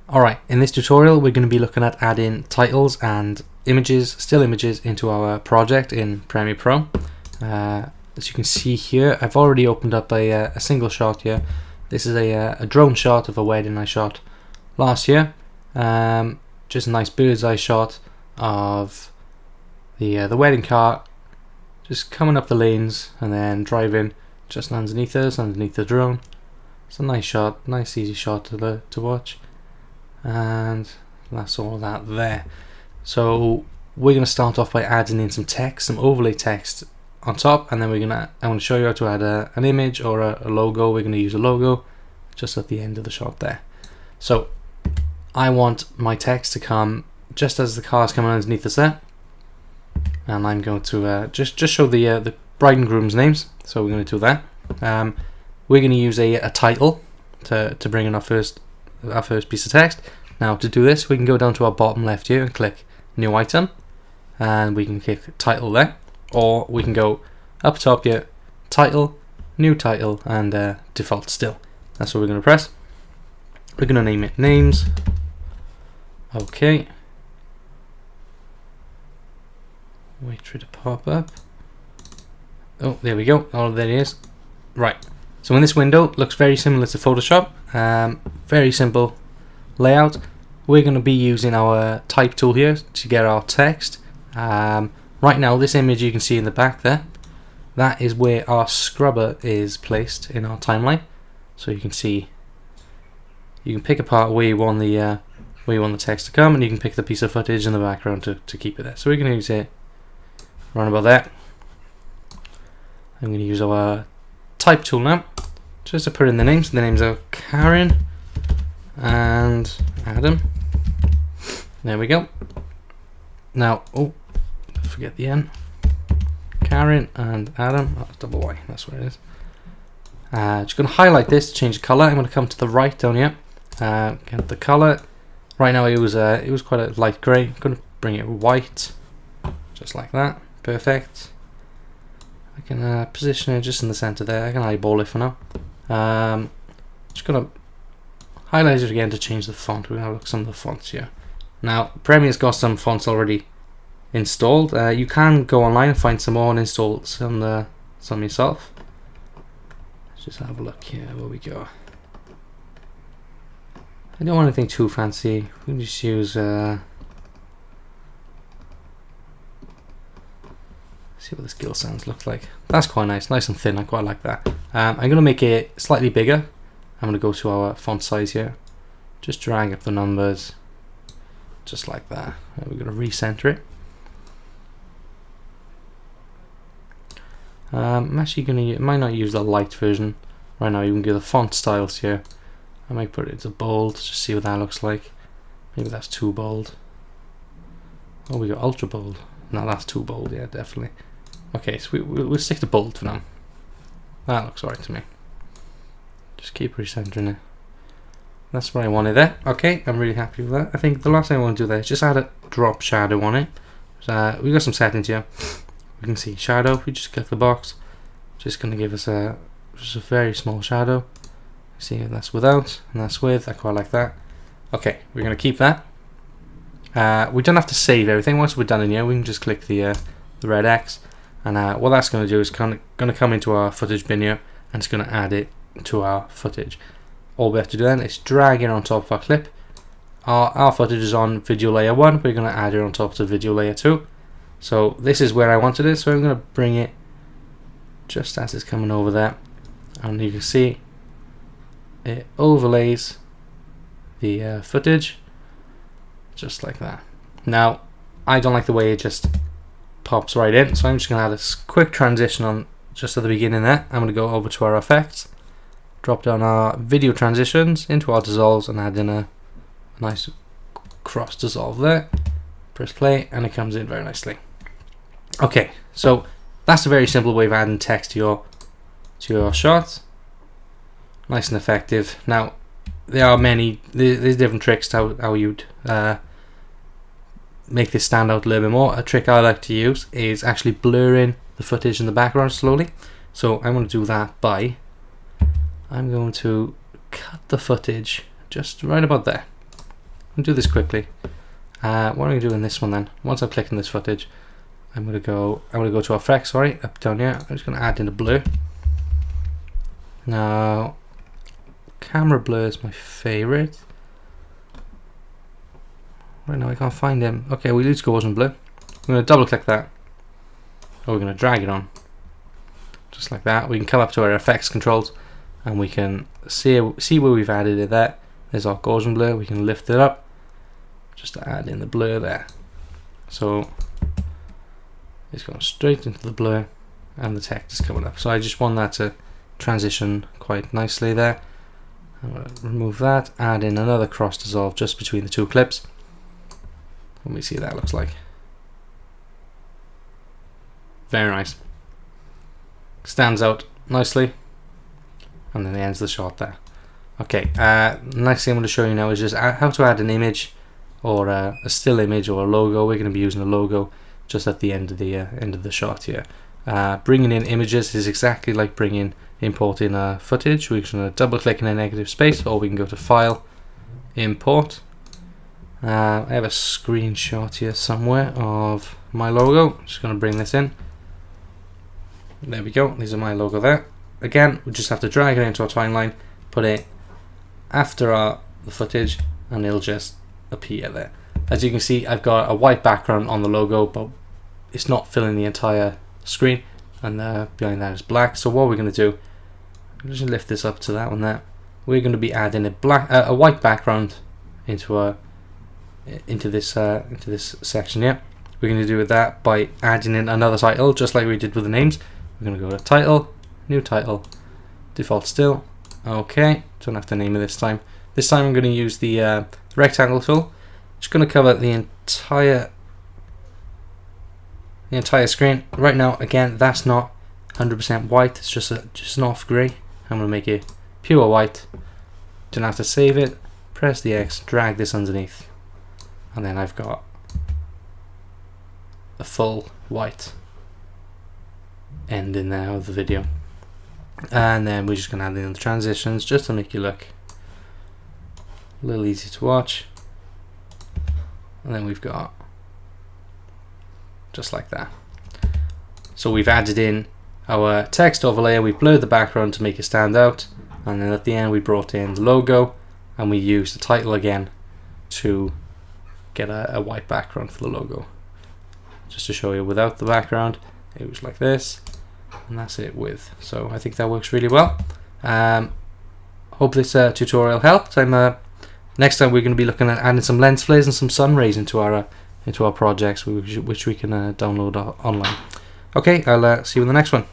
Alright, in this tutorial we're going to be looking at adding titles and images, still images, into our project in Premiere Pro. As you can see here, I've already opened up a single shot here. This is a drone shot of a wedding I shot last year. Just a nice bird's eye shot of the wedding car just coming up the lanes and then driving just underneath us, underneath the drone. It's a nice shot, nice easy shot to watch. And that's all that there. So we're going to start off by adding in some text, some overlay text on top, and then I'm going to show you how to add an image or a logo. We're going to use a logo just at the end of the shot there. So I want my text to come just as the car is coming underneath the set, and I'm going to just show the bride and groom's names. So we're going to do that. We're going to use a title to bring in our first piece of text. Now to do this, we can go down to our bottom left here and click new item, and we can click title there, or we can go up top here, title, new title, and default still. That's what we're going to press. We're going to name it names. Okay, wait for it to pop up. Oh, there we go. Oh, there it is. Right, so in this window, it looks very similar to Photoshop. Very simple layout. We're going to be using our type tool here to get our text. Right now, this image you can see in the back there, that is where our scrubber is placed in our timeline. So you can see, you can pick apart where you want the text to come, and you can pick the piece of footage in the background to keep it there. So we're going to use it around about there. I'm going to use our type tool now, just to put in the names. The names are Karen and Adam. There we go. Now, oh, forget the N. Karen and Adam. Oh, double Y. That's what it is. Just going to highlight this to change the color. I'm going to come to the right down here. Get the color. Right now it was quite a light grey. I'm going to bring it white, just like that. Perfect. I can position it just in the center there. I can eyeball it for now. Just gonna highlight it again to change the font. We're gonna have a look at some of the fonts here. Now, Premiere's got some fonts already installed. You can go online and find some more and install some yourself. Let's just have a look here. Where we go. I don't want anything too fancy. We can just use. See what this Gill Sans looks like. That's quite nice and thin. I quite like that. I'm going to make it slightly bigger. I'm going to go to our font size here. Just drag up the numbers, just like that. We're going to recenter it. I'm actually going to might not use the light version right now. You can go the font styles here. I might put it into bold, just see what that looks like. Maybe that's too bold. Oh, we got ultra bold. No, that's too bold. Yeah, definitely. Okay, so we'll stick to bold for now. That looks alright to me. Just keep recentering it. That's what I wanted there. Okay, I'm really happy with that. I think the last thing I want to do there is just add a drop shadow on it. We've got some settings here. We can see shadow. We just click the box. Just going to give us just a very small shadow. See, that's without and that's with. I quite like that. Okay, we're going to keep that. We don't have to save everything. Once we're done in here, we can just click the red X, and what that's going to do is going to come into our footage bin here, and it's going to add it to our footage. All we have to do then is drag it on top of our clip. Our footage is on video layer 1. We're going to add it on top to video layer 2. So this is where I wanted it. So I'm going to bring it just as it's coming over there, and you can see it overlays the footage. Just like that. Now, I don't like the way it just pops right in, so I'm just going to add a quick transition on just at the beginning there. I'm going to go over to our effects, drop down our video transitions into our dissolves, and add in a nice cross dissolve there. Press play, and it comes in very nicely. Okay, so that's a very simple way of adding text to your shot. Nice and effective. Now, there's different tricks to how you'd make this stand out a little bit more. A trick I like to use is actually blurring the footage in the background slowly. So I'm going to do that I'm going to cut the footage just right about there. I'll do this quickly. What am I going to do in this one then? Once I've clicked on this footage, I'm going to go to effects, sorry, up down here. I'm just going to add in a blur. Now, camera blur is my favorite. Right now I can't find him. Okay, we'll use Gaussian blur. I'm going to double click that. Or we're going to drag it on. Just like that. We can come up to our effects controls and we can see where we've added it there. There's our Gaussian blur. We can lift it up just to add in the blur there. So it's going straight into the blur and the text is coming up. So I just want that to transition quite nicely there. I'm going to remove that, add in another cross dissolve just between the two clips. Let me see what that looks like. Very nice. Stands out nicely. And then the ends of the shot there. Okay, next thing I'm going to show you now is just how to add an image or a still image or a logo. We're going to be using a logo just at the end of the shot here. Bringing in images is exactly like importing footage. We're just going to double click in a negative space, or we can go to File, Import. I have a screenshot here somewhere of my logo. I'm just going to bring this in. There we go. These are my logo there. Again, we just have to drag it into our timeline, put it after the footage, and it'll just appear there. As you can see, I've got a white background on the logo, but it's not filling the entire screen, and behind that is black. So what we're going to do, I'm just lift this up to that one there. We're going to be adding a white background into this section here. We're going to do that by adding in another title, just like we did with the names. We're going to go to Title, New Title, Default Still. Okay, don't have to name it this time. This time I'm going to use the rectangle tool. Just going to cover the entire screen. Right now, again, that's not 100% white. It's just an off grey. I'm going to make it pure white. Don't have to save it. Press the X, drag this underneath, and then I've got a full white end in there of the video. And then we're just going to add in the transitions just to make it look a little easy to watch. And then we've got just like that. So we've added in our text overlay, we blurred the background to make it stand out, and then at the end we brought in the logo, and we used the title again to get a white background for the logo. Just to show you, without the background it was like this, and that's it with. So I think that works really well. Hope this tutorial helped. Next time we're going to be looking at adding some lens flares and some sun rays into our projects, which we can download online. Okay, I'll see you in the next one.